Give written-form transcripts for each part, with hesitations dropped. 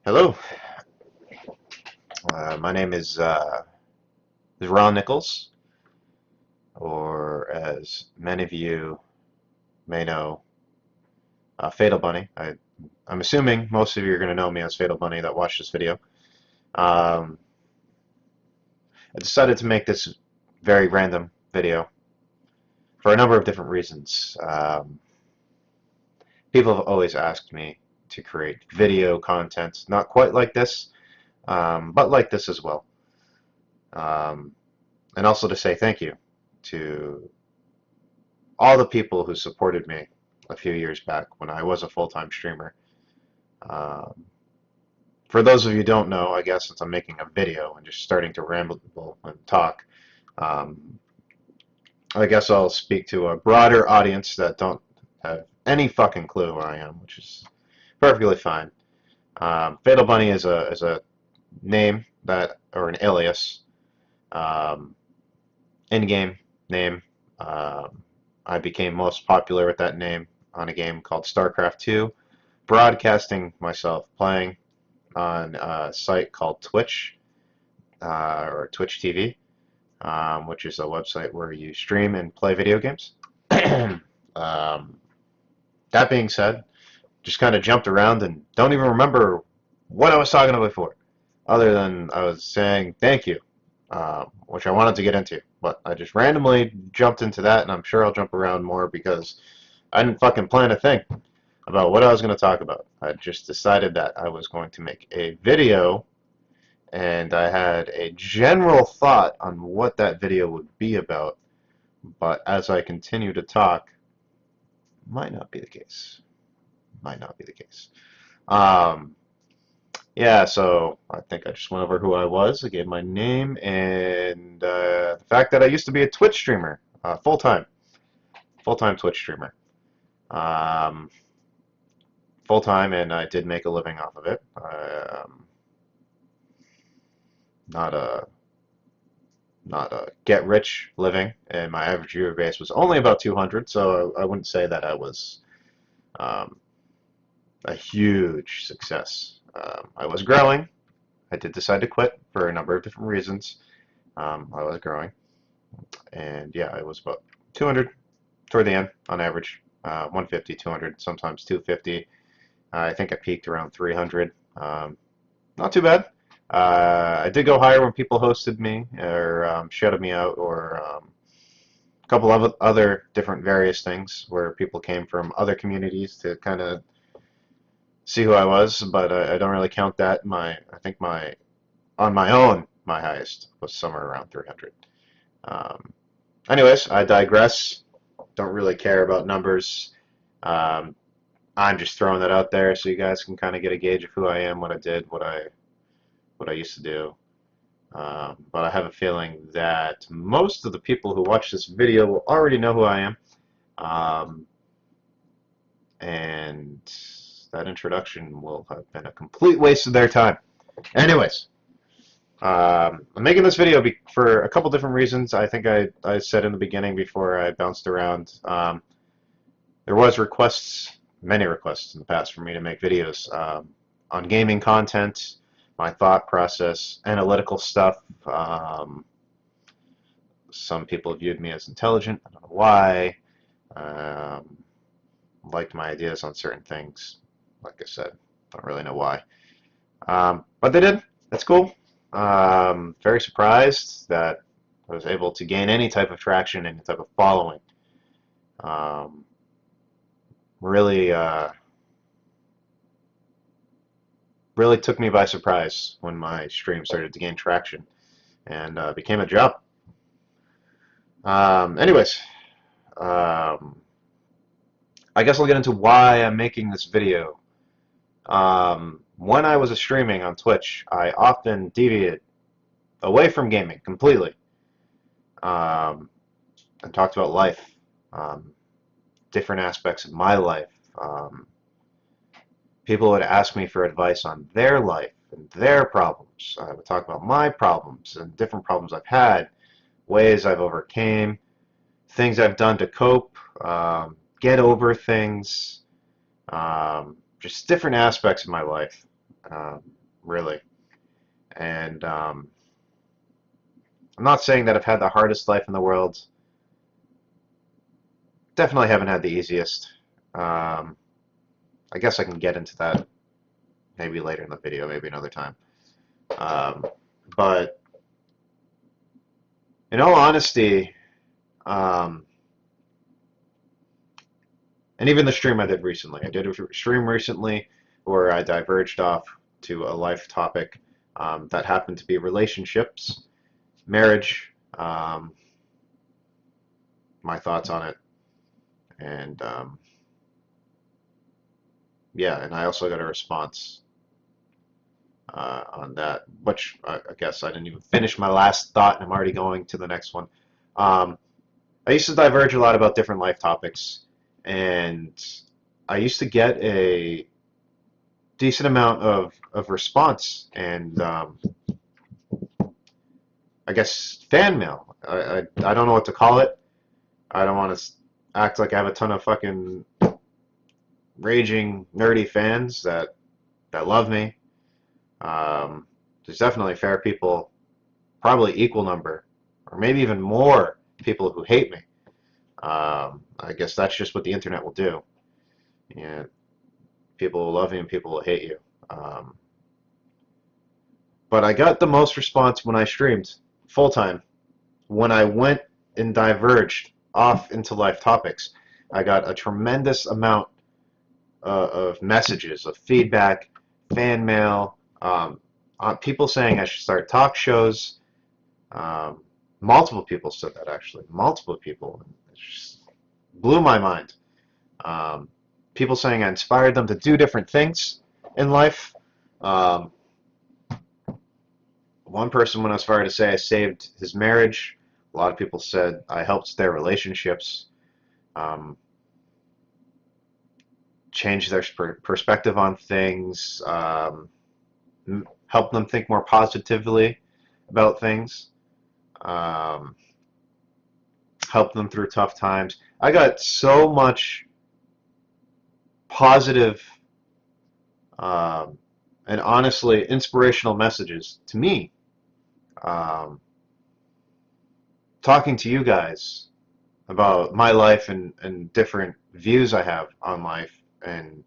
Hello, my name is Ron Nichols, or as many of you may know, Fatal Bunny. I'm assuming most of you are going to know me as Fatal Bunny that watched this video. Um, I decided to make this very random video for a number of different reasons. People have always asked me to create video content, not quite like this, but like this as well. Um, and also to say thank you to all the people who supported me a few years back when I was a full-time streamer. Um, for those of you who don't know, I guess since I'm making a video and just starting to ramble and talk, um, I guess I'll speak to a broader audience that don't have any fucking clue who I am, which is perfectly fine. Fatal Bunny is a name that, or an alias, um, in-game name. Um, I became most popular with that name on a game called StarCraft 2, broadcasting myself playing on a site called Twitch, or Twitch TV, which is a website where you stream and play video games. um, that being said, just kind of jumped around and don't even remember what I was talking about before, other than I was saying thank you, which I wanted to get into, but I just randomly jumped into that, and I'm sure I'll jump around more because I didn't fucking plan a thing about what I was going to talk about. I just decided that I was going to make a video, and I had a general thought on what that video would be about, but as I continue to talk, might not be the case. Might not be the case. Um, yeah, so I think I just went over who I was. I gave my name and the fact that I used to be a Twitch streamer, full-time Twitch streamer. Um, Full-time, and I did make a living off of it. Not a not a get rich living, and my average viewer base was only about 200, so I wouldn't say that I was um, a huge success. I was growing. I did decide to quit for a number of different reasons. I was growing, and yeah, I was about 200 toward the end on average, 150, 200, sometimes 250. I think I peaked around 300. Not too bad. I did go higher when people hosted me or shouted me out, or a couple of other different various things where people came from other communities to kind of see who I was, but I don't really count that. I think on my own, my highest was somewhere around 300. Um, Anyways, I digress. Don't really care about numbers. Um, I'm just throwing that out there so you guys can kind of get a gauge of who I am, what I did, what I used to do. But I have a feeling that most of the people who watch this video will already know who I am. And that introduction will have been a complete waste of their time. Anyways, I'm making this video for a couple different reasons. I think I said in the beginning before I bounced around. There was many requests in the past for me to make videos on gaming content, my thought process, analytical stuff. Some people viewed me as intelligent. I don't know why. Um, Liked my ideas on certain things. Like I said, don't really know why. But they did. That's cool. Very surprised that I was able to gain any type of traction, any type of following. Um, really, really took me by surprise when my stream started to gain traction and became a job. Anyways, um, I guess I'll get into why I'm making this video. When I was streaming on Twitch, I often deviated away from gaming completely, um, and talked about life, um, different aspects of my life. People would ask me for advice on their life and their problems. I would talk about my problems and different problems I've had, ways I've overcame, things I've done to cope, get over things, just different aspects of my life. really. And I'm not saying that I've had the hardest life in the world. Definitely haven't had the easiest. Um, I guess I can get into that maybe later in the video, maybe another time. Um, but in all honesty, um, and even the stream I did recently, I did a stream recently where I diverged off to a life topic that happened to be relationships, marriage, my thoughts on it, and yeah, and I also got a response on that, which I guess I didn't even finish my last thought, and I'm already going to the next one. Um, I used to diverge a lot about different life topics, and I used to get a decent amount of response and I guess fan mail. I don't know what to call it. I don't want to act like I have a ton of fucking raging nerdy fans that love me. There's definitely fair people, probably equal number, or maybe even more people who hate me. I guess that's just what the internet will do. Yeah, people will love you and people will hate you. Um, but I got the most response when I streamed full time. When I went and diverged off into life topics, I got a tremendous amount of messages, of feedback, fan mail, people saying I should start talk shows. Um, Multiple people said that actually. Multiple people. It just blew my mind. Um, People saying I inspired them to do different things in life. Um, One person went as far to say I saved his marriage. A lot of people said I helped their relationships, um, change their perspective on things, help them think more positively about things, um, help them through tough times. I got so much positive um, and honestly inspirational messages to me. Um, Talking to you guys about my life and different views I have on life. And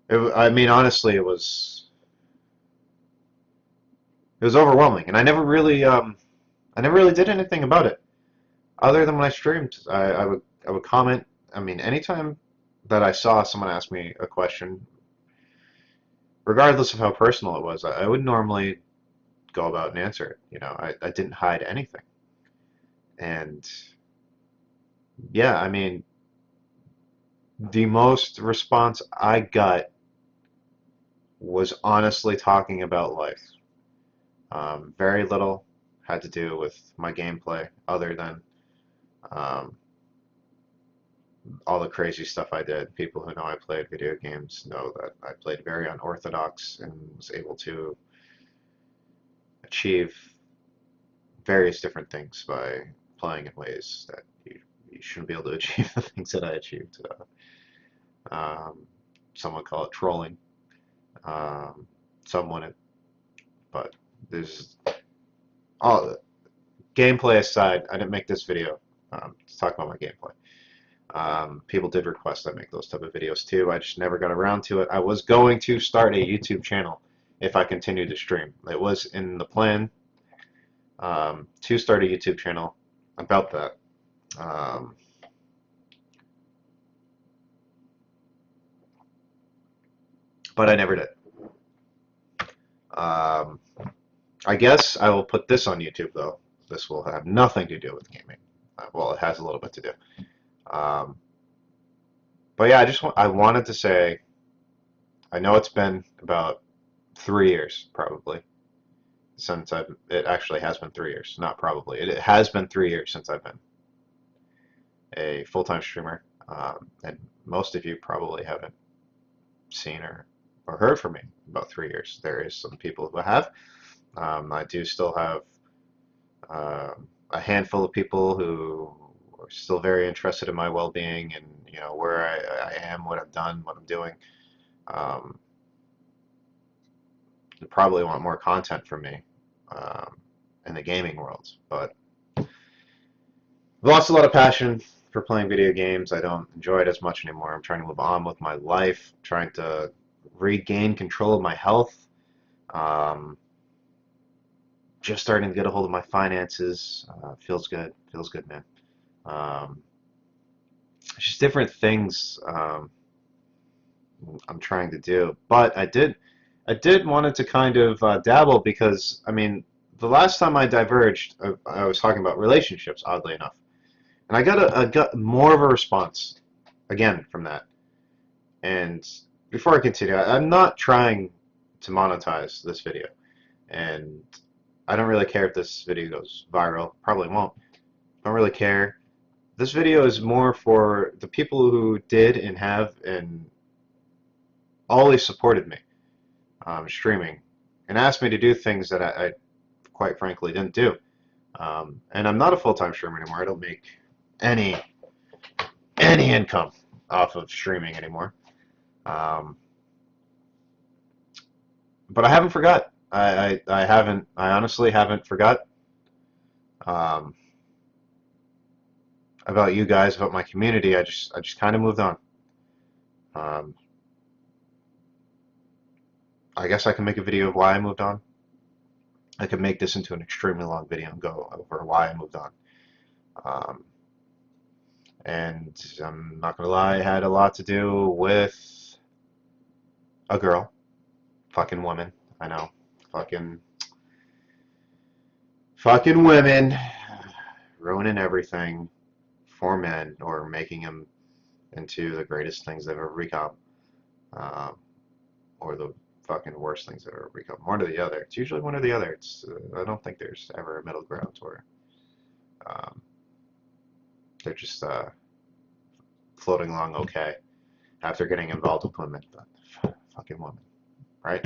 I mean, honestly, it was overwhelming, and I never really did anything about it other than when I streamed. I would comment. I mean, anytime that I saw someone ask me a question, regardless of how personal it was, I would normally go about and answer it. You know, I didn't hide anything, and yeah, I mean, the most response I got was honestly talking about life. Very little had to do with my gameplay, other than um, all the crazy stuff I did. People who know I played video games know that I played very unorthodox and was able to achieve various different things by playing in ways that you shouldn't be able to achieve the things that I achieved. Um, some would call it trolling. Um, some wouldn't, but there's all gameplay aside. I didn't make this video to talk about my gameplay. People did request I make those type of videos too. I just never got around to it. I was going to start a YouTube channel if I continued to stream. It was in the plan to start a YouTube channel about that. Um, but I never did. Um, I guess I will put this on YouTube though. This will have nothing to do with gaming. Well, it has a little bit to do. Um, but yeah, I wanted to say I know it's been about 3 years probably since it actually has been 3 years, not probably. It has been 3 years since I've been a full-time streamer, and most of you probably haven't seen or heard from me in about 3 years. There is some people who have. I do still have a handful of people who are still very interested in my well-being and where I am, what I've done, what I'm doing. They probably want more content from me um, in the gaming world. But I've lost a lot of passion for playing video games. I don't enjoy it as much anymore. I'm trying to move on with my life, trying to regain control of my health. Um, just starting to get a hold of my finances. Feels good. Feels good, man. Um, just different things I'm trying to do. But I did wanted to kind of dabble because I mean, the last time I diverged, I was talking about relationships, oddly enough, and I got more of a response again from that. And before I continue, I'm not trying to monetize this video, and I don't really care if this video goes viral. Probably won't. Don't really care. This video is more for the people who did and have and always supported me streaming and asked me to do things that I quite frankly didn't do. And I'm not a full-time streamer anymore. I don't make any any income off of streaming anymore. Um, but I haven't forgot. I haven't. I honestly haven't forgot um, about you guys, about my community. I just kind of moved on. Um, I guess I can make a video of why I moved on. I could make this into an extremely long video and go over why I moved on. Um, and I'm not gonna lie, it had a lot to do with a girl, fucking woman. I know, fucking, fucking women, ruining everything for men or making them into the greatest things they've ever become, um, or the fucking worst things they've ever become. One or the other. It's usually one or the other. I don't think there's ever a middle ground where um, they're just floating along okay after getting involved with women. But fucking women, right?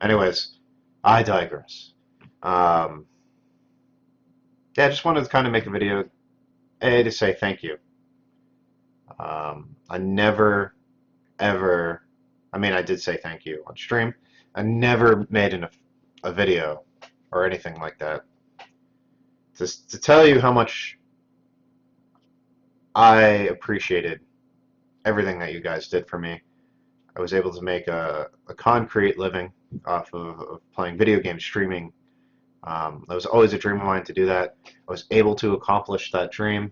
Anyways, I digress. Um, yeah, I just wanted to kind of make a video, A, to say thank you. I never, ever, I mean, I did say thank you on stream. I never made a video or anything like that. To tell you how much I appreciated everything that you guys did for me. I was able to make a concrete living off of playing video games, streaming. That was always a dream of mine to do that. I was able to accomplish that dream,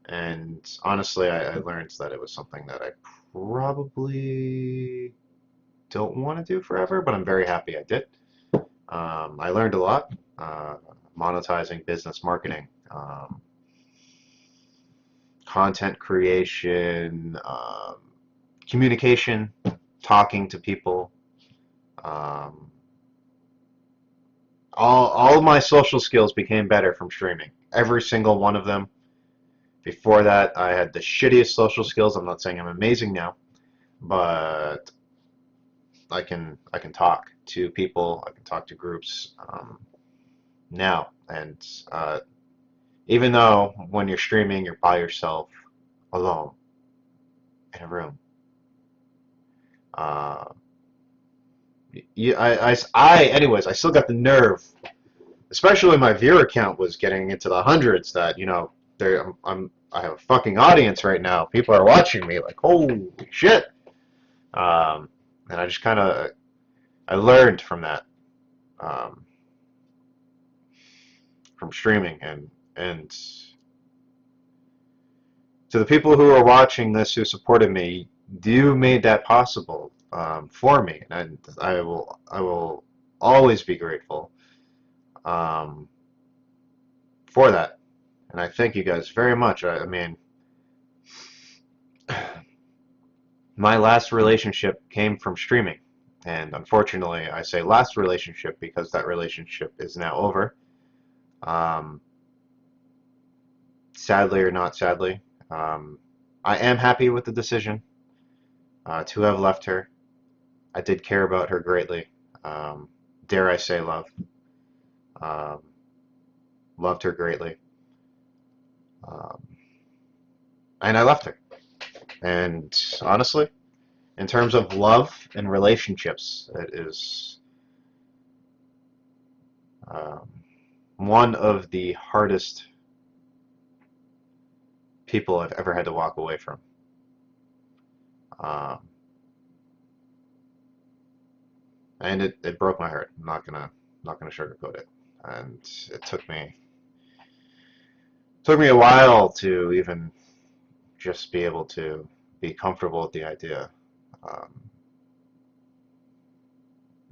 and honestly, I learned that it was something that I probably don't want to do forever, but I'm very happy I did. I learned a lot, monetizing, business marketing, content creation, communication, talking to people. Um, all my social skills became better from streaming. Every single one of them. Before that, I had the shittiest social skills. I'm not saying I'm amazing now, but I can talk to people. I can talk to groups now. And even though when you're streaming, you're by yourself, alone in a room. Uh, anyways, I still got the nerve, especially when my viewer count was getting into the hundreds. That there, I have a fucking audience right now. People are watching me, like holy shit. Um, and I just kind of I learned from that, um, from streaming, and to the people who are watching this who supported me, you made that possible for me, and I will always be grateful um, for that. And I thank you guys very much. I mean, my last relationship came from streaming, and unfortunately, I say last relationship because that relationship is now over. Um, Sadly or not sadly, um, I am happy with the decision to have left her. I did care about her greatly. Um, dare I say love. Um, Loved her greatly. Um, and I left her. And honestly, in terms of love and relationships, it is. Um, one of the hardest people I've ever had to walk away from. Um, and it broke my heart. I'm not gonna sugarcoat it. And it took me a while to even just be able to be comfortable with the idea. Um,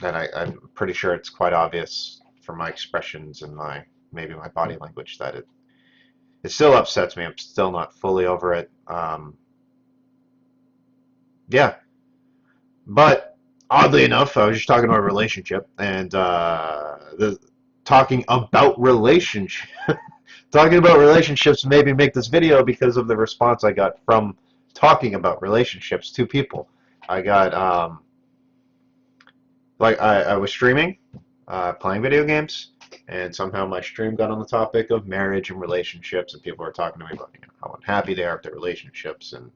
and I'm pretty sure it's quite obvious from my expressions and maybe my body language that it still upsets me. I'm still not fully over it. Yeah, but oddly enough, I was just talking about a relationship and talking about relationship. Talking about relationships maybe make this video because of the response I got from talking about relationships to people. I got like I was streaming, playing video games, and somehow my stream got on the topic of marriage and relationships, and people were talking to me about how unhappy they are with their relationships and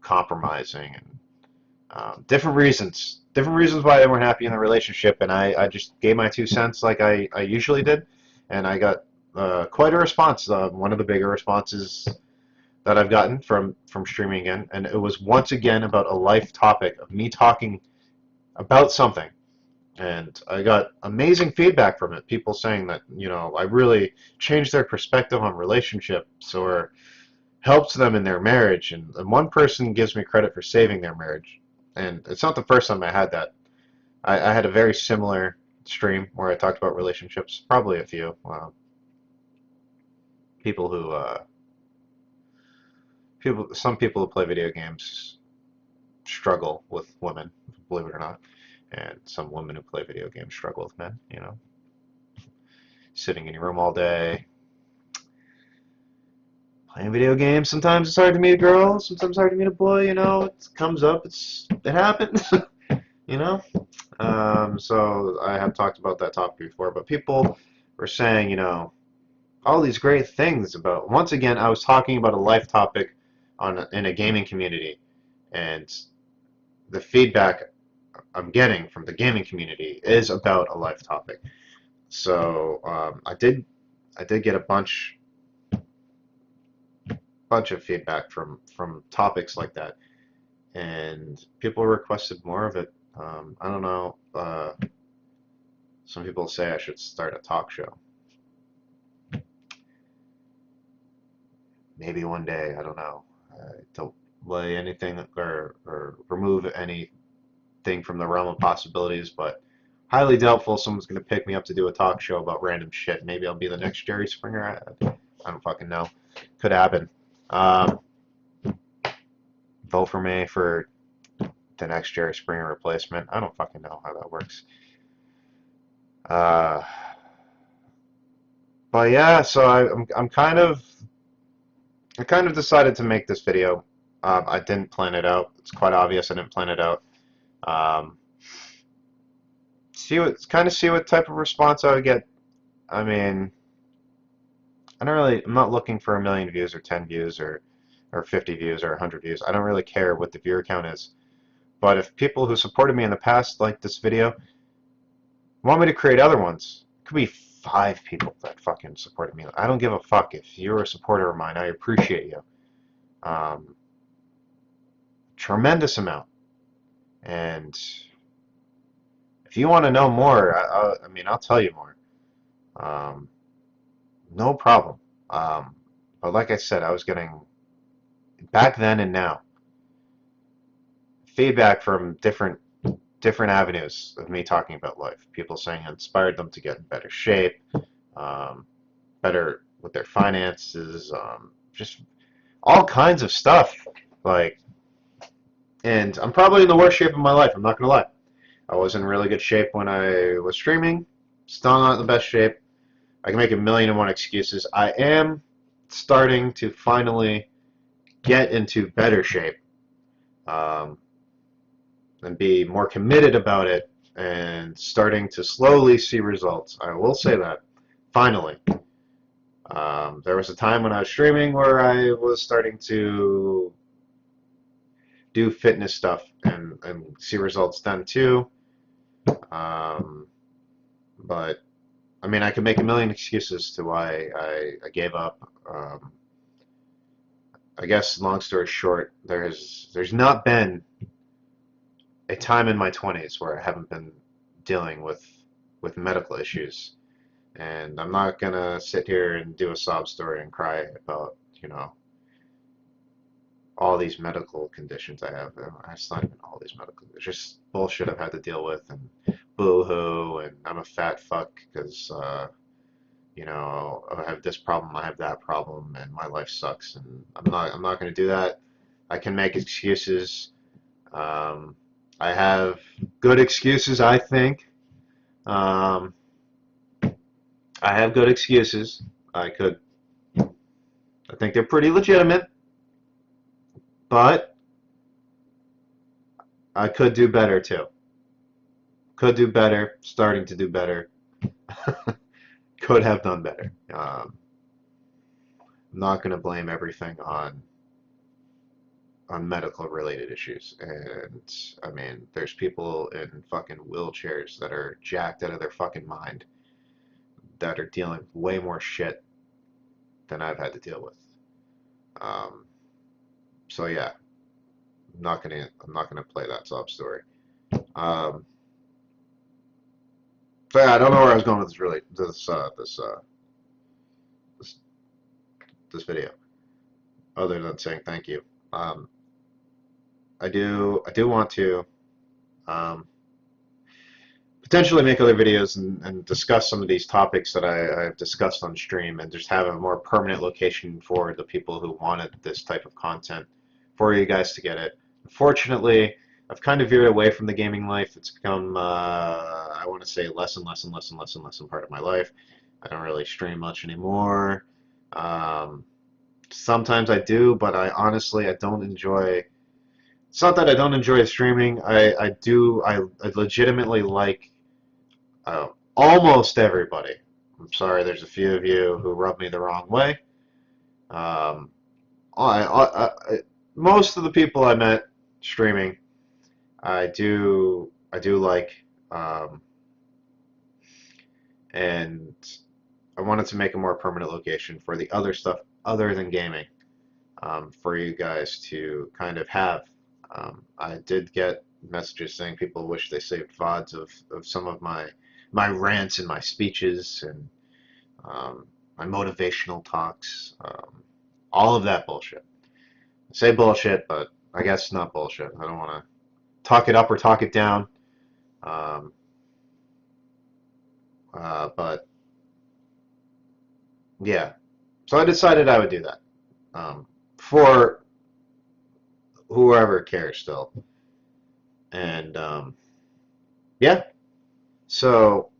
compromising and different reasons why they weren't happy in the relationship, and I just gave my 2 cents like I usually did, and I got quite a response. One of the bigger responses that I've gotten from streaming again, and it was once again about a life topic of me talking about something, and I got amazing feedback from it. People saying that I really changed their perspective on relationships or helps them in their marriage, and one person gives me credit for saving their marriage. And it's not the first time I had that. I had a very similar stream where I talked about relationships, probably a few. People who, some people who play video games struggle with women, believe it or not, and some women who play video games struggle with men. Sitting in your room all day, playing video games. Sometimes it's hard to meet a girl, sometimes it's hard to meet a boy. It comes up. It happens. you know. So I have talked about that topic before, but people were saying, all these great things about. Once again, I was talking about a life topic in a gaming community, and the feedback I'm getting from the gaming community is about a life topic. So I did get a bunch of feedback from topics like that, and people requested more of it. I don't know. Some people say I should start a talk show. Maybe one day. I don't know. Don't lay anything or remove anything from the realm of possibilities, but highly doubtful someone's going to pick me up to do a talk show about random shit. Maybe I'll be the next Jerry Springer. I don't fucking know. Could happen. Um, Vote for me for the next Jerry Springer replacement. I don't fucking know how that works. Uh, but yeah, so I kind of decided to make this video. I didn't plan it out. It's quite obvious I didn't plan it out. Um, see what type of response I would get. I mean, I'm not looking for 1 million views or 10 views or 50 views or 100 views. I don't really care what the viewer count is. But if people who supported me in the past like this video want me to create other ones, it could be 5 people that fucking supported me. I don't give a fuck. If you're a supporter of mine, I appreciate you. Um, Tremendous amount. And if you want to know more, I mean, I'll tell you more. Um, no problem. But like I said, I was getting, back then and now, feedback from different avenues of me talking about life. People saying it inspired them to get in better shape, um, better with their finances, just all kinds of stuff. Like, and I'm probably in the worst shape of my life. I'm not gonna lie. I was in really good shape when I was streaming. Still not in the best shape. I can make 1,000,001 excuses. I am starting to finally get into better shape. Um, and be more committed about it and starting to slowly see results. I will say that. Finally. There was a time when I was streaming where I was starting to do fitness stuff and see results then too. Um, but I mean, I could make a million excuses to why I gave up. I guess, long story short, there's not been a time in my 20s where I haven't been dealing with medical issues. And I'm not gonna sit here and do a sob story and cry about, all these medical conditions I have. It's not even all these medical. It's just bullshit I've had to deal with, and boo-hoo, and I'm a fat fuck because I have this problem, I have that problem, and my life sucks, and I'm not gonna do that. I can make excuses. Um, I have good excuses, I think. Um, I have good excuses. I could, I think they're pretty legitimate, but I could do better too. Could do better, starting to do better. Could have done better. I'm not going to blame everything on medical related issues. And I mean, there's people in fucking wheelchairs that are jacked out of their fucking mind that are dealing with way more shit than I've had to deal with. Um, so yeah, I'm not gonna play that sob story. Um, so yeah, I don't know where I was going with this this video, other than saying thank you. Um, I do want to um, potentially make other videos and discuss some of these topics that I've discussed on stream, and just have a more permanent location for the people who wanted this type of content for you guys to get it. Unfortunately, I've kind of veered away from the gaming life. It's become, I want to say, less and less and less and less and less and part of my life. I don't really stream much anymore. Um, Sometimes I do, but I don't enjoy. It's not that I don't enjoy streaming. I do. I legitimately like almost everybody. I'm sorry, there's a few of you who rub me the wrong way. Um, most of the people I met streaming, I do like, um, and I wanted to make a more permanent location for the other stuff other than gaming, for you guys to kind of have. I did get messages saying people wish they saved VODs of some of my rants and my speeches, and um, my motivational talks, all of that bullshit. I say bullshit, but I guess it's not bullshit. I don't want to talk it up or talk it down. Um, but yeah, so I decided I would do that, for whoever cares still. And yeah, so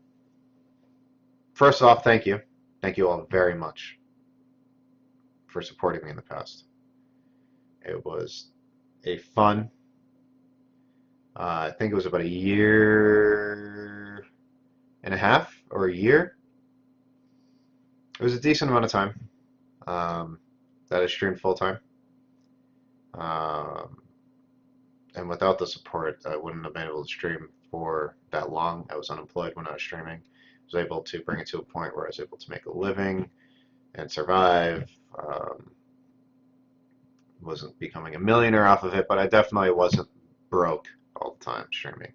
first off, thank you. Thank you all very much for supporting me in the past. It was a fun, I think it was about a year and a half or a year. It was a decent amount of time, um, that I streamed full time. Um, and without the support, I wouldn't have been able to stream for that long. I was unemployed when I was streaming. I was able to bring it to a point where I was able to make a living and survive. Wasn't becoming a millionaire off of it, but I definitely wasn't broke all the time streaming.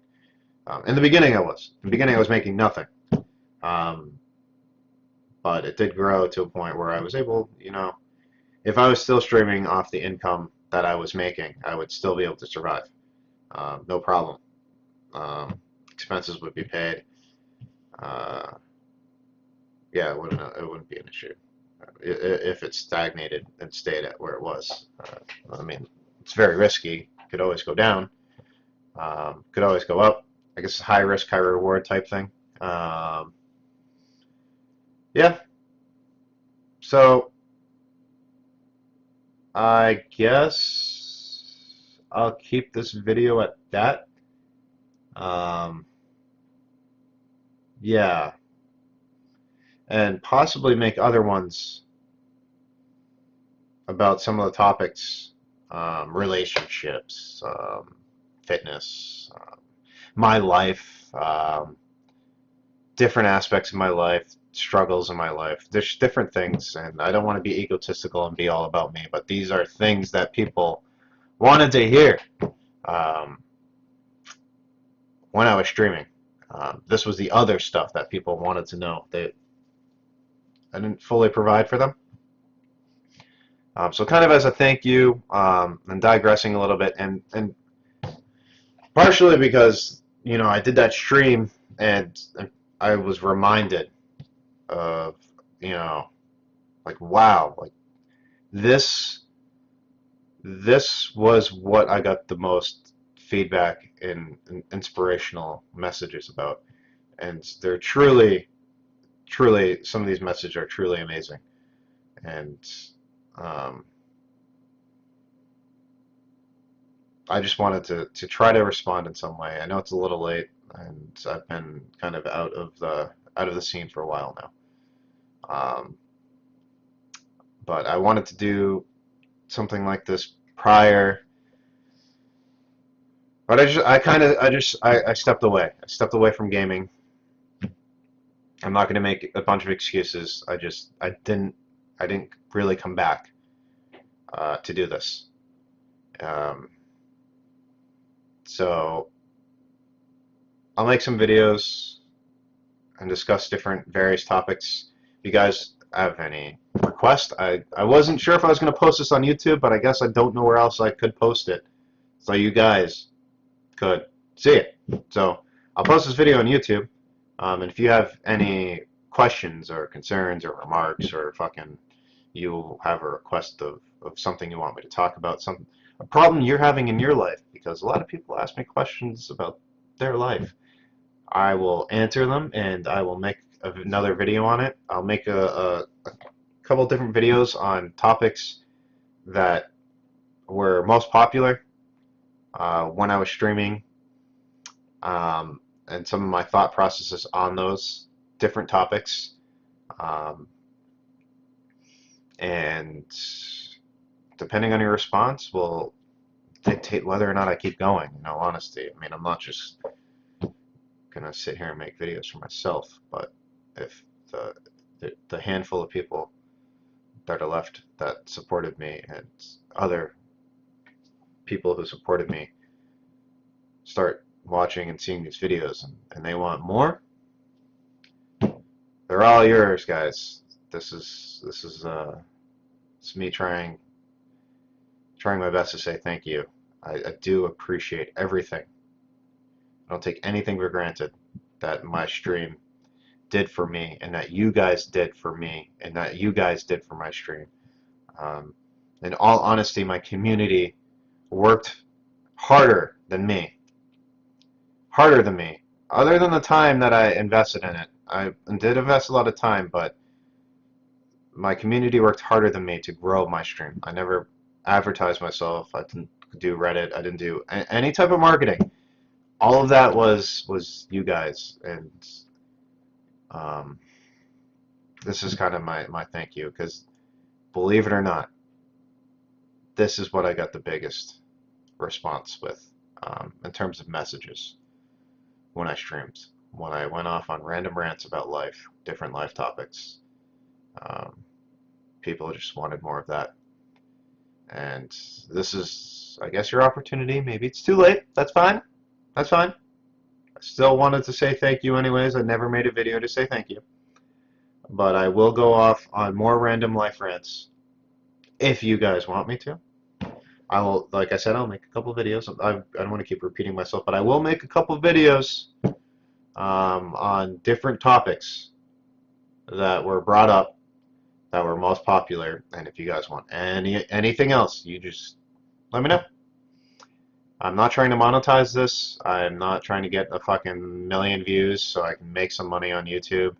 In the beginning, I was. In the beginning, I was making nothing. Um, but it did grow to a point where I was able, if I was still streaming off the income that I was making, I would still be able to survive. No problem. Expenses would be paid. Uh, yeah, it wouldn't be an issue. If it stagnated and stayed at where it was. I mean, it's very risky. Could always go down. Could always go up. I guess high risk, high reward type thing. Um, yeah. So I guess I'll keep this video at that. Um, yeah, and possibly make other ones about some of the topics, relationships, fitness, my life, different aspects of my life, struggles in my life. There's different things, and I don't want to be egotistical and be all about me, but these are things that people wanted to hear um, when I was streaming. This was the other stuff that people wanted to know. I didn't fully provide for them. So kind of as a thank you, and digressing a little bit, and partially because, I did that stream, and I was reminded of, you know, like, wow, like this this was what I got the most feedback and inspirational messages about. And they're truly, some of these messages are truly amazing. And um, I just wanted to try to respond in some way. I know it's a little late, and I've been kind of out of the scene for a while now. Um, but I wanted to do something like this prior, but I stepped away. I stepped away from gaming. I'm not going to make a bunch of excuses. I didn't really come back to do this. Um, so I'll make some videos and discuss different various topics. If you guys have any requests, I wasn't sure if I was going to post this on YouTube, but I guess I don't know where else I could post it, so you guys could see it. So I'll post this video on YouTube, and if you have any questions or concerns or remarks, or fucking you have a request of something you want me to talk about, a problem you're having in your life, because a lot of people ask me questions about their life, I will answer them, and I will make another video on it. I'll make a couple different videos on topics that were most popular when I was streaming, and some of my thought processes on those different topics. Um, and depending on your response will dictate whether or not I keep going, in all honesty. I mean, I'm not just gonna sit here and make videos for myself, but if the handful of people that are left that supported me, and other people who supported me, start watching and seeing these videos, and they want more, they're all yours, guys. It's me trying my best to say thank you. I do appreciate everything. I don't take anything for granted that my stream did for me, and that you guys did for me, and that you guys did for my stream. Um, in all honesty, my community worked harder than me. Harder than me. Other than the time that I invested in it. I did invest a lot of time, but my community worked harder than me to grow my stream. I never advertised myself. I didn't do Reddit. I didn't do any type of marketing. All of that was you guys, and um, this is kind of my thank you, because believe it or not, this is what I got the biggest response with, in terms of messages when I streamed. When I went off on random rants about life, different life topics, um, people just wanted more of that. And this is, I guess, your opportunity. Maybe it's too late. That's fine. That's fine. I still wanted to say thank you anyways. I never made a video to say thank you. But I will go off on more random life rants if you guys want me to. I will, like I said, I'll make a couple videos. I don't want to keep repeating myself, but I will make a couple videos on different topics that were brought up, that were most popular. And if you guys want anything else, you just let me know. I'm not trying to monetize this. I'm not trying to get a fucking million views so I can make some money on YouTube.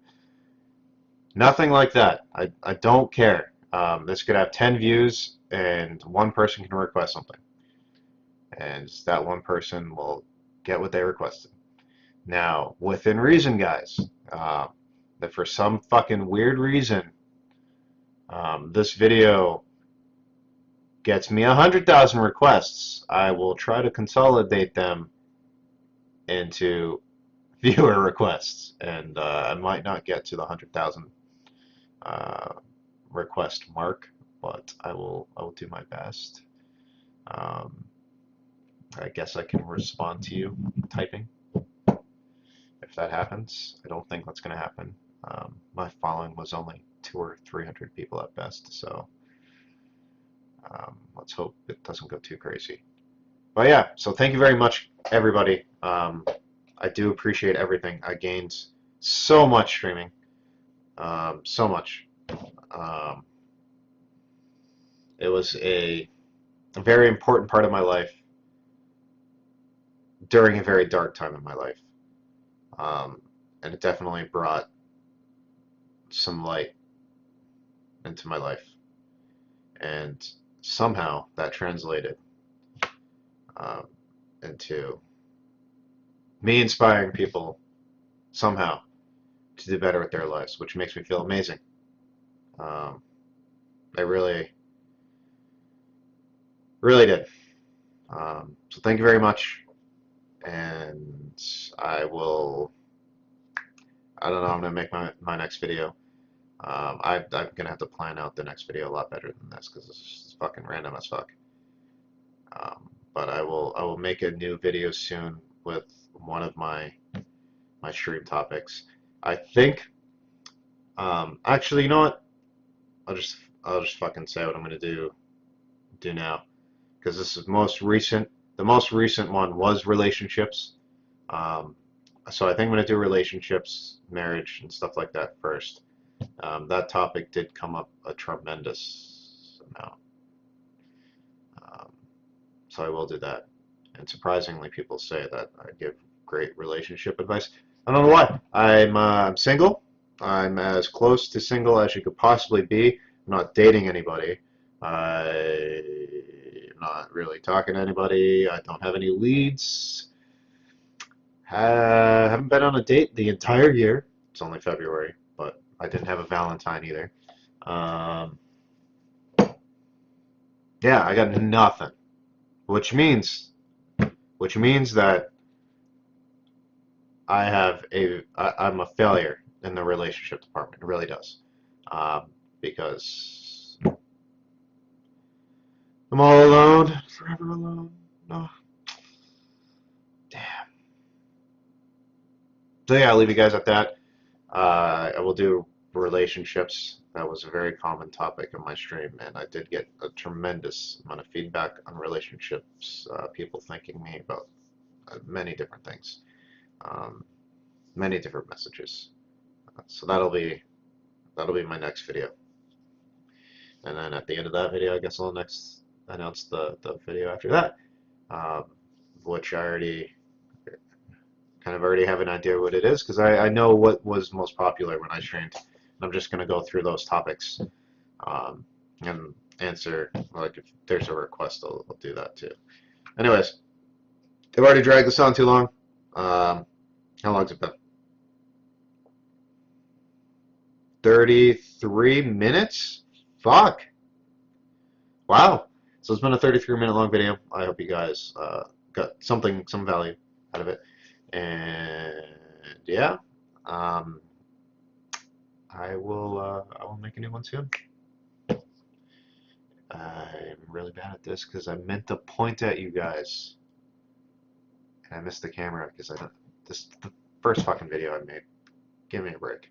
Nothing like that. I don't care. This could have 10 views, and one person can request something, and that one person will get what they requested. Now, within reason, guys, that for some fucking weird reason, this video gets me 100,000 requests, I will try to consolidate them into viewer requests, and I might not get to the 100,000 uh, request mark, but I will do my best. Um, I guess I can respond to you typing if that happens. I don't think that's going to happen. My following was only 200 or 300 people at best, so let's hope it doesn't go too crazy. But yeah, so thank you very much, everybody. I do appreciate everything. I gained so much streaming, so much. Um, it was a very important part of my life during a very dark time in my life, um, and it definitely brought some light into my life. And somehow that translated um, into me inspiring people somehow to do better with their lives, which makes me feel amazing. Um, I really, really did. So thank you very much, and I will. I don't know. I'm gonna make my next video. I'm gonna have to plan out the next video a lot better than this because this is fucking random as fuck. But I will make a new video soon with one of my stream topics. I think. Actually, you know what? I'll just fucking say what I'm gonna do now because this is most recent. The most recent one was relationships. Um, so I think I'm gonna do relationships, marriage, and stuff like that first. That topic did come up a tremendous amount. Um, so I will do that. And surprisingly, people say that I give great relationship advice. I don't know why. I'm single. I'm as close to single as you could possibly be. I'm not dating anybody. I'm not really talking to anybody. I don't have any leads. Haven't been on a date the entire year. It's only February, but I didn't have a Valentine either. Um, yeah, I got nothing, which means which means that I'm a failure in the relationship department. It really does. Um, because I'm all alone, forever alone. No, damn. So yeah, I'll leave you guys at that. I will do relationships. That was a very common topic on my stream, and I did get a tremendous amount of feedback on relationships. People thanking me about many different things, um, many different messages. So that'll be my next video. And then at the end of that video, I guess I'll next announce the video after that, um, which I already have an idea what it is because I know what was most popular when I streamed. I'm just going to go through those topics and answer, like if there's a request, I'll do that too. Anyways, I've already dragged this on too long. How long's it been? 33 minutes? Fuck. Wow. So it's been a 33-minute long video. I hope you guys got some value out of it. And yeah, um, I will make a new one soon. I'm really bad at this because I meant to point at you guys, and I missed the camera because I don't. This is the first fucking video I made. Give me a break.